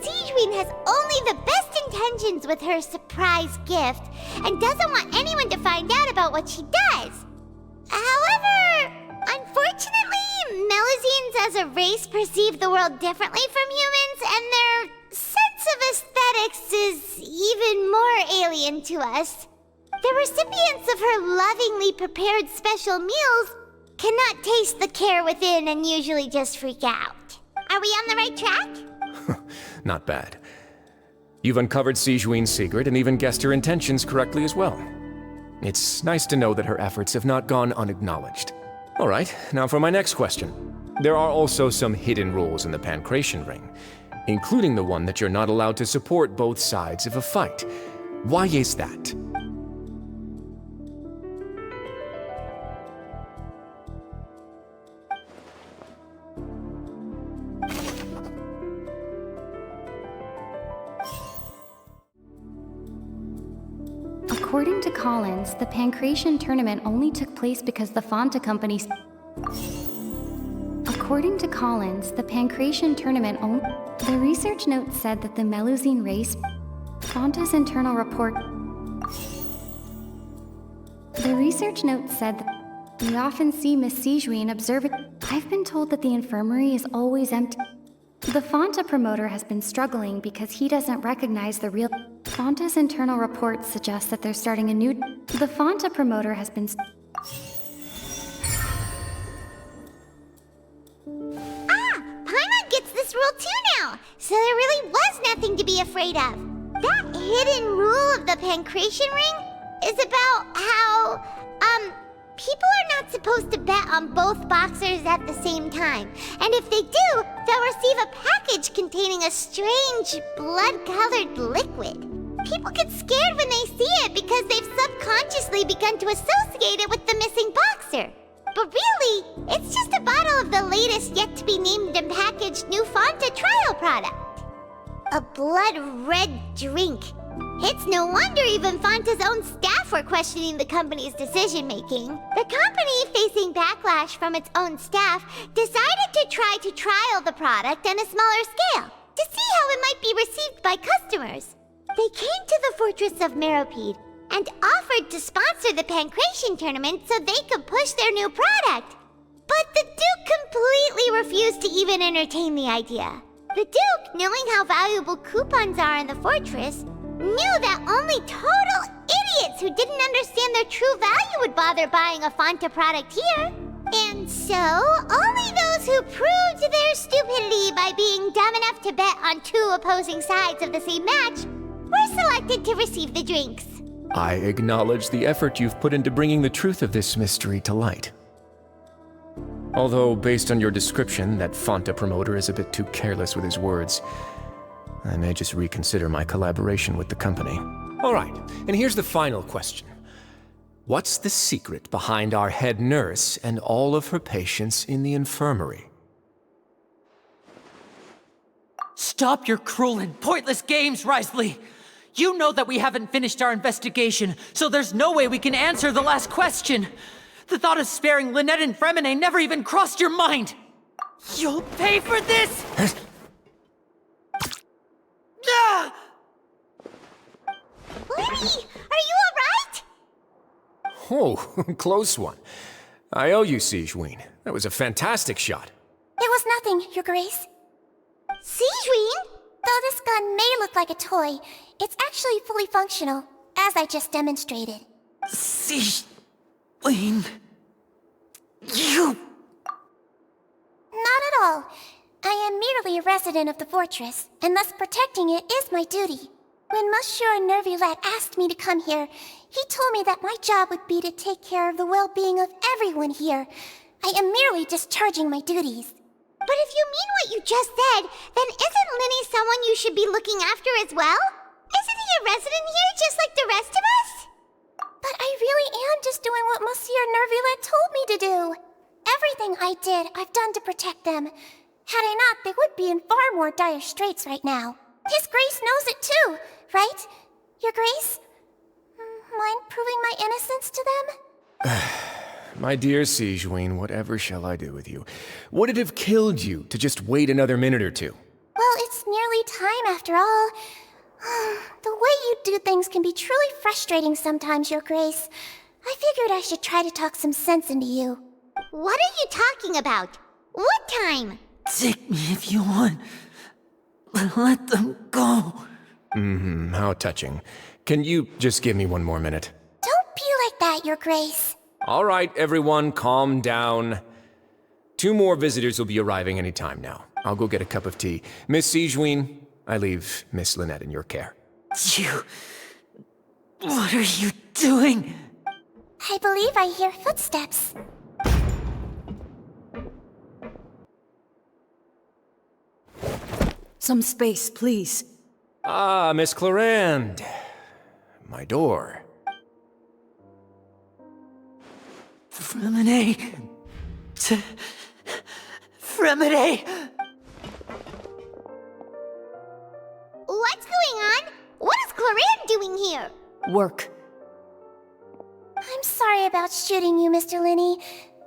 Sijween has only the best intentions with her surprise gift and doesn't want anyone to find out about what she does. However, unfortunately, Melusines as a race perceive the world differently from humans, and their sense of aesthetics is even more alien to us. The recipients of her lovingly prepared special meals cannot taste the care within and usually just freak out. Are we on the right track? Not bad. You've uncovered Sijween's secret and even guessed her intentions correctly as well. It's nice to know that her efforts have not gone unacknowledged. All right, now for my next question. There are also some hidden rules in the Pancration Ring, including the one that you're not allowed to support both sides of a fight. Why is that? According to Collins, the Pancration tournament only took place because the Fonta company... According to Collins, the Pancration tournament only... The research note said that the Melusine race... Fonta's internal report... The research note said that we often see Miss Sijween observing... I've been told that the infirmary is always empty. The Fonta promoter has been struggling because he doesn't recognize the real... Fonta's internal reports suggest that they're starting a new... The Fonta promoter has been... Paimon gets this rule too now, so there really was nothing to be afraid of. That hidden rule of the Pancration Ring is about how, people are not supposed to bet on both boxers at the same time. And if they do, they'll receive a package containing a strange, blood-colored liquid. People get scared when they see it because they've subconsciously begun to associate it with the missing boxer. But really, it's just a bottle of the latest yet-to-be-named and packaged new Fonta trial product. A blood-red drink. It's no wonder even Fonta's own staff were questioning the company's decision-making. The company, facing backlash from its own staff, decided to try to trial the product on a smaller scale to see how it might be received by customers. They came to the fortress of Meropide and offered to sponsor the Pancration tournament so they could push their new product. But the Duke completely refused to even entertain the idea. The Duke, knowing how valuable coupons are in the fortress, knew that only total idiots who didn't understand their true value would bother buying a Fonta product here. And so, only those who proved their stupidity by being dumb enough to bet on 2 opposing sides of the same match were selected to receive the drinks. I acknowledge the effort you've put into bringing the truth of this mystery to light. Although, based on your description, that Fonta promoter is a bit too careless with his words, I may just reconsider my collaboration with the company. All right, and here's the final question. What's the secret behind our head nurse and all of her patients in the infirmary? Stop your cruel and pointless games, Risley! You know that we haven't finished our investigation, so there's no way we can answer the last question. The thought of sparing Lynette and Fremine never even crossed your mind. You'll pay for this! Lenny, are you alright? Oh, close one. I owe you, Sigewinne. That was a fantastic shot. It was nothing, Your Grace. Sigewinne? Though this gun may look like a toy, it's actually fully functional, as I just demonstrated. Sigewinne... You... Not at all. I am merely a resident of the fortress, and thus protecting it is my duty. When Monsieur Nervulette asked me to come here, he told me that my job would be to take care of the well-being of everyone here. I am merely discharging my duties. But if you mean what you just said, then isn't Linny someone you should be looking after as well? Isn't he a resident here just like the rest of us? But I really am just doing what Monsieur Nervulette told me to do. Everything I did, I've done to protect them. Had I not, they would be in far more dire straits right now. His Grace knows it too, right? Your Grace? Mind proving my innocence to them? My dear Sigewinne, whatever shall I do with you? Would it have killed you to just wait another minute or two? Well, it's nearly time after all. The way you do things can be truly frustrating sometimes, Your Grace. I figured I should try to talk some sense into you. What are you talking about? What time? Take me if you want. Let them go. How touching. Can you just give me one more minute? Don't be like that, Your Grace. All right, everyone, calm down. 2 more visitors will be arriving any time now. I'll go get a cup of tea. Miss Sigewinne, I leave Miss Lynette in your care. You... What are you doing? I believe I hear footsteps. Some space, please. Ah, Miss Clarande. My door. Fremine... Fremine... What's going on? What is Clarande doing here? Work. I'm sorry about shooting you, Mr. Linny.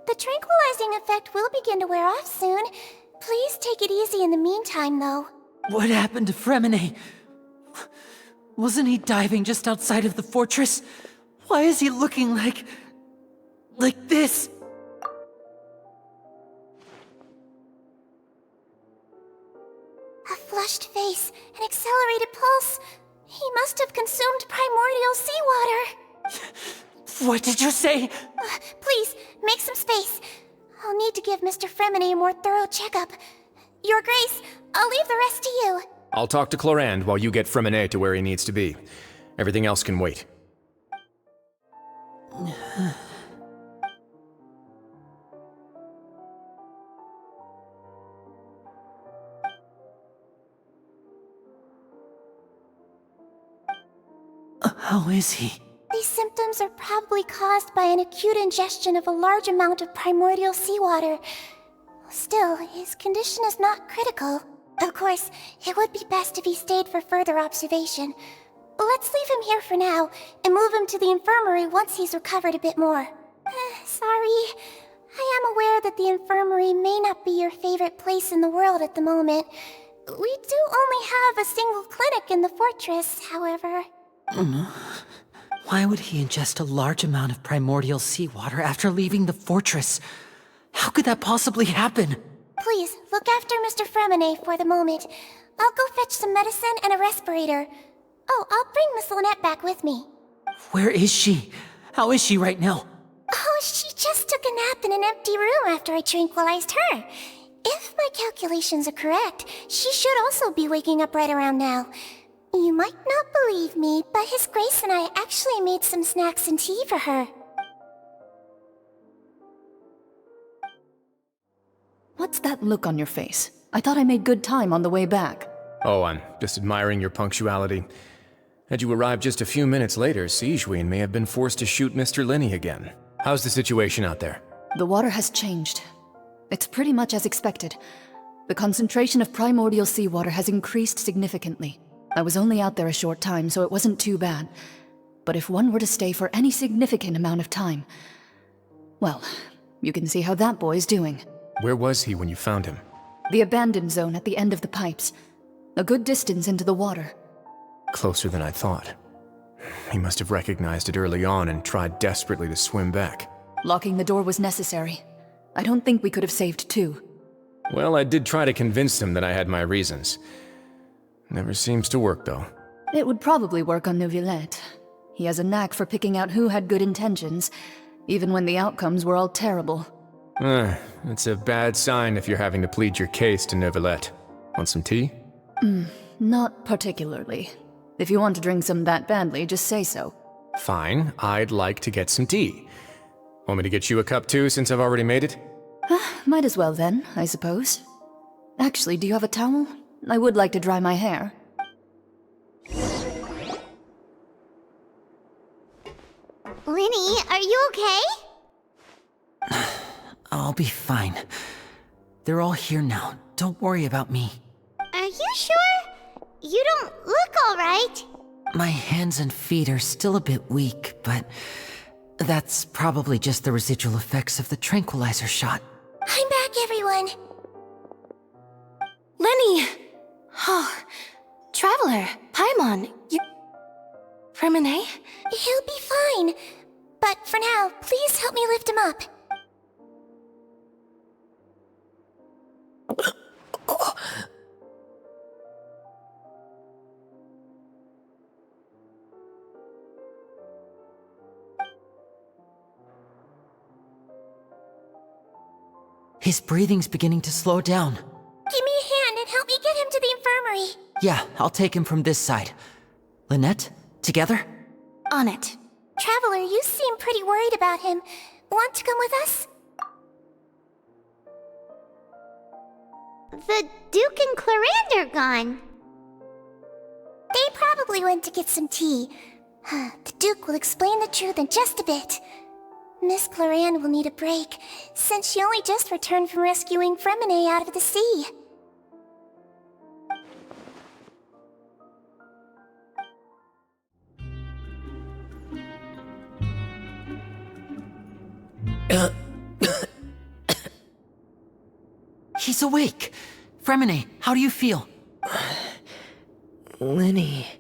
The tranquilizing effect will begin to wear off soon. Please take it easy in the meantime, though. What happened to Fremine? Wasn't he diving just outside of the fortress? Why is he looking like this? A flushed face, an accelerated pulse. He must have consumed primordial seawater. What did you say? Please, make some space. I'll need to give Mr. Fremine a more thorough checkup. Your Grace, I'll leave the rest to you. I'll talk to Clarande while you get Fremine to where he needs to be. Everything else can wait. How is he? These symptoms are probably caused by an acute ingestion of a large amount of primordial seawater. Still, his condition is not critical. Of course, it would be best if he stayed for further observation. Let's leave him here for now, and move him to the infirmary once he's recovered a bit more. Sorry. I am aware that the infirmary may not be your favorite place in the world at the moment. We do only have a single clinic in the fortress, however. Why would he ingest a large amount of primordial seawater after leaving the fortress? How could that possibly happen? Please, look after Mr. Fremine for the moment. I'll go fetch some medicine and a respirator. Oh, I'll bring Miss Lynette back with me. Where is she? How is she right now? Oh, she just took a nap in an empty room after I tranquilized her. If my calculations are correct, she should also be waking up right around now. You might not believe me, but His Grace and I actually made some snacks and tea for her. What's that look on your face? I thought I made good time on the way back. Oh, I'm just admiring your punctuality. Had you arrived just a few minutes later, Sigewinne may have been forced to shoot Mr. Linny again. How's the situation out there? The water has changed. It's pretty much as expected. The concentration of primordial seawater has increased significantly. I was only out there a short time, so it wasn't too bad. But if one were to stay for any significant amount of time... well, you can see how that boy's doing. Where was he when you found him? The abandoned zone at the end of the pipes. A good distance into the water. Closer than I thought. He must have recognized it early on and tried desperately to swim back. Locking the door was necessary. I don't think we could have saved two. Well, I did try to convince him that I had my reasons. Never seems to work, though. It would probably work on Neuvillette. He has a knack for picking out who had good intentions, even when the outcomes were all terrible. It's a bad sign if you're having to plead your case to Neuvillette. Want some tea? Not particularly. If you want to drink some that badly, just say so. Fine, I'd like to get some tea. Want me to get you a cup too, since I've already made it? Might as well then, I suppose. Actually, do you have a towel? I would like to dry my hair. Lenny, are you okay? I'll be fine. They're all here now. Don't worry about me. Are you sure? You don't look alright. My hands and feet are still a bit weak, but that's probably just the residual effects of the tranquilizer shot. I'm back, everyone. Lenny! Oh, Traveler, Paimon, you... Fremine? He'll be fine. But for now, please help me lift him up. His breathing's beginning to slow down. Give me a hand and help me get him to the infirmary. Yeah, I'll take him from this side. Lynette, together? On it. Traveler, you seem pretty worried about him. Want to come with us? The Duke and Clarande are gone. They probably went to get some tea. The Duke will explain the truth in just a bit. Miss Clarande will need a break, since she only just returned from rescuing Fremine out of the sea. He's awake. Fremine, how do you feel? Lynette.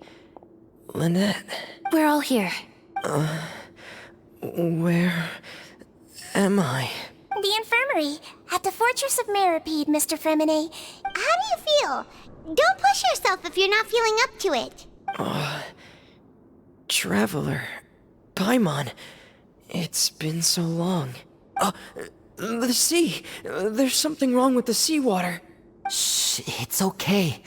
We're all here. Where am I? The infirmary, at the Fortress of Meripede, Mr. Fremine. How do you feel? Don't push yourself if you're not feeling up to it. Traveler. Paimon. It's been so long. The sea. There's something wrong with the seawater. Shh, it's okay.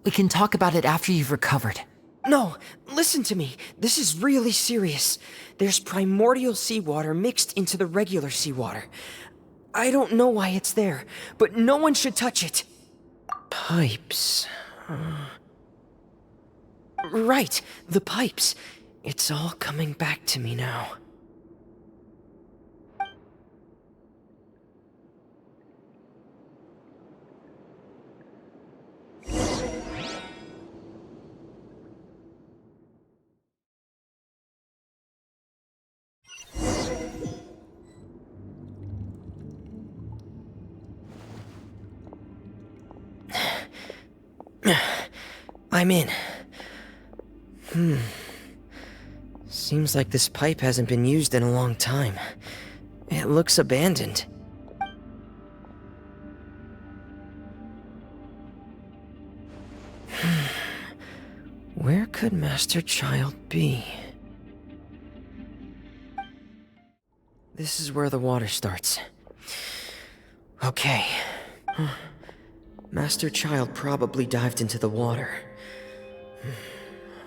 We can talk about it after you've recovered. No, listen to me. This is really serious. There's primordial seawater mixed into the regular seawater. I don't know why it's there, but no one should touch it. Pipes. Right, the pipes. It's all coming back to me now. I'm in. Seems like this pipe hasn't been used in a long time. It looks abandoned. Where could Master Child be? This is where the water starts. Okay. Master Child probably dived into the water.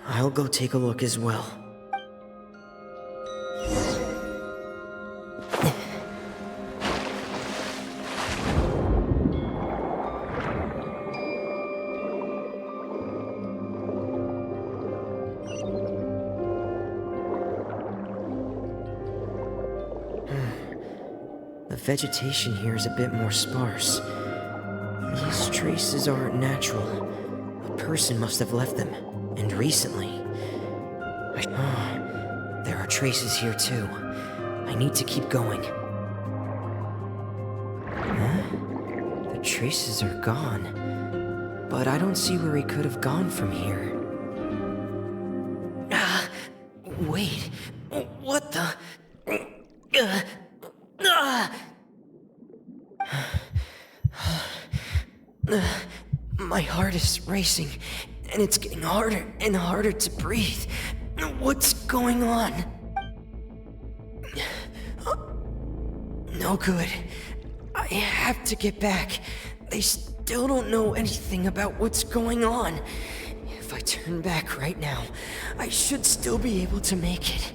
I'll go take a look as well. The vegetation here is a bit more sparse. These traces aren't natural. A person must have left them, and recently. There are traces here too. I need to keep going. The traces are gone, but I don't see where he could have gone from here. My heart is racing, and it's getting harder and harder to breathe. What's going on? No good. I have to get back. They still don't know anything about what's going on. If I turn back right now, I should still be able to make it.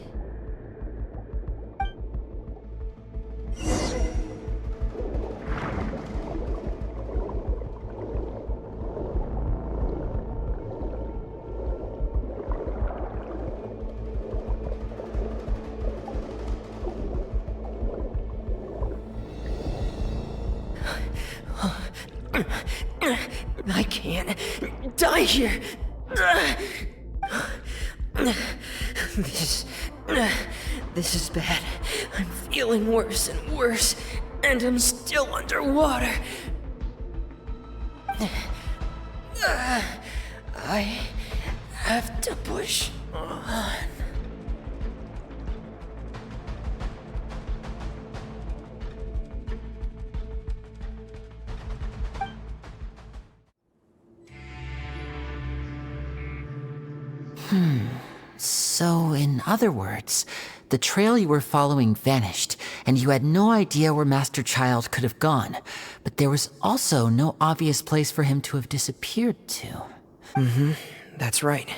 I can't die here. This is bad. I'm feeling worse and worse, and I'm still underwater. I have to push on. So, in other words, the trail you were following vanished, and you had no idea where Master Child could have gone. But there was also no obvious place for him to have disappeared to. That's right.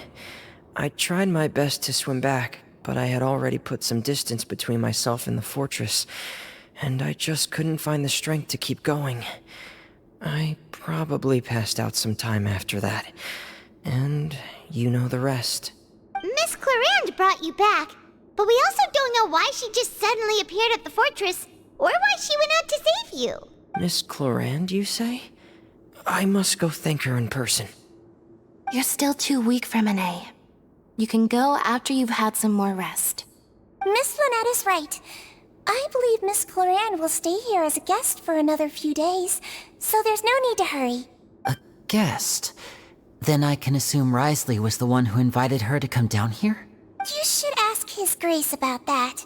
I tried my best to swim back, but I had already put some distance between myself and the fortress, and I just couldn't find the strength to keep going. I probably passed out some time after that, and you know the rest. Miss Clarande brought you back, but we also don't know why she just suddenly appeared at the fortress, or why she went out to save you. Miss Clarande, you say? I must go thank her in person. You're still too weak for Monet. You can go after you've had some more rest. Miss Lynette is right. I believe Miss Clarande will stay here as a guest for another few days, so there's no need to hurry. A guest? Then I can assume Risley was the one who invited her to come down here? You should ask His Grace about that.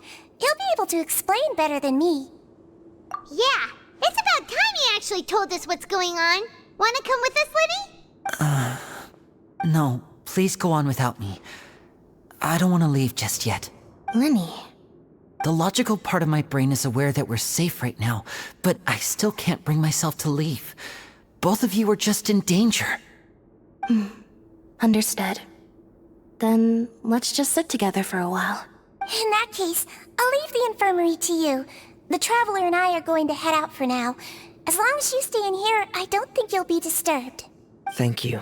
He'll be able to explain better than me. Yeah, it's about time he actually told us what's going on. Wanna come with us, Lenny? No, please go on without me. I don't want to leave just yet. Lenny. The logical part of my brain is aware that we're safe right now, but I still can't bring myself to leave. Both of you are just in danger. Understood. Then let's just sit together for a while. In that case, I'll leave the infirmary to you. The Traveler and I are going to head out for now. As long as you stay in here, I don't think you'll be disturbed. Thank you.